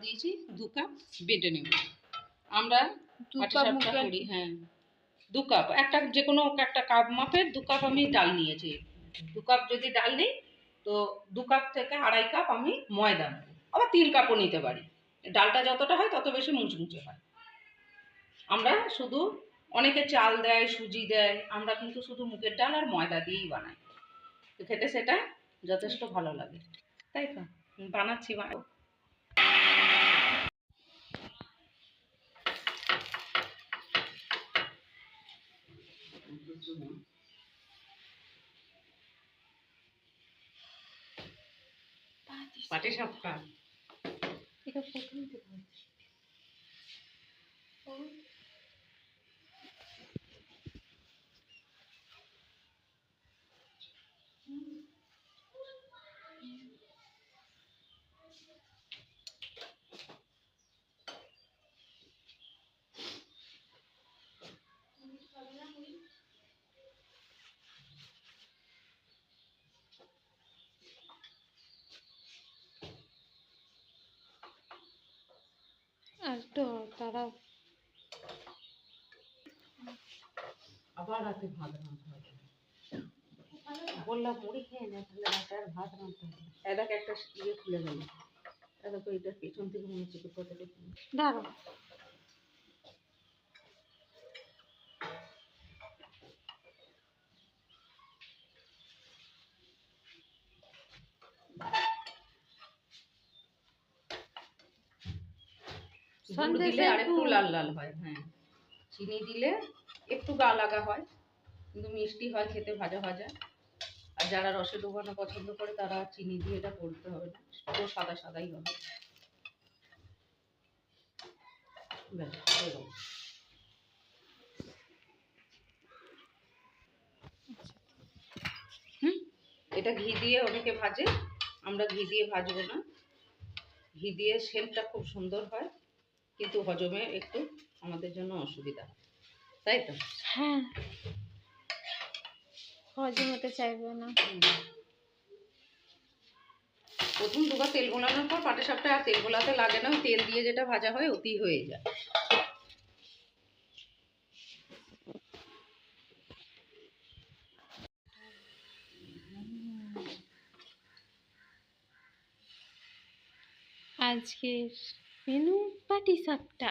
দিয়েছি, 2 কাপ বেটে নেব। আমরা পাটিসাপটা করি, হ্যাঁ 2 কাপ, একটা যে কোনো একটা কাপ মাপের 2 কাপ আমি ডাল নিয়েছি। 2 কাপ যদি ডাল নিই তো 2 কাপ থেকে 2.5 কাপ আমি ময়দা নেব, আবার 3 কাপও নিতে পারি। ডালটা যতটা হয় তত বেশি মুচমুচে হয়। আমরা শুধু, অনেকে চাল দেয়, সুজি দেয়, আমরা কিন্তু শুধু মুগের ডাল আর ময়দা দিয়েই বানাই, তো খেতে সেটা যথেষ্ট ভালো লাগে। তাই তো বানাচ্ছি। পাটিসাপটা এটা প্রথম থেকে আর তো তারা আবার রাতে ভাত রান্না হবে। বললাম মুড়ি খেয়ে না, তাহলে রাতে আর ভাত রান্না হবে। এদাকে একটা ইয়ে খুলে গেল, এটা তো এটার পেছন থেকে মনে হচ্ছে কতটা দাঁড়ো। গুড় দিলে আর একটু লাল লাল হয়, হ্যাঁ চিনি দিলে একটু গা লাগা হয়, কিন্তু মিষ্টি হয় খেতে, ভাজা ভাজা। আর যারা রসে ডোবানো পছন্দ করে তারা চিনি দিয়ে এটা করতে হবে না, পুরো সাদা সাদাই হবে। এটা ঘি দিয়ে অনেকে ভাজে, আমরা ঘি দিয়ে ভাজবো না। ঘি দিয়ে সেন্টটা খুব সুন্দর হয়, কিন্তু হজমে একটু আমাদের জন্য অসুবিধা, তাই তো? হ্যাঁ, হজম হতে চাইবে না। প্রথম 2 বার তেল গোলানোর পর পাটিসাপটা আর তেল গোলাতে লাগে না, তেল দিয়ে যেটা ভাজা হয় অতি হয়ে যায়। আজকের মেনু পাটিসাপটা।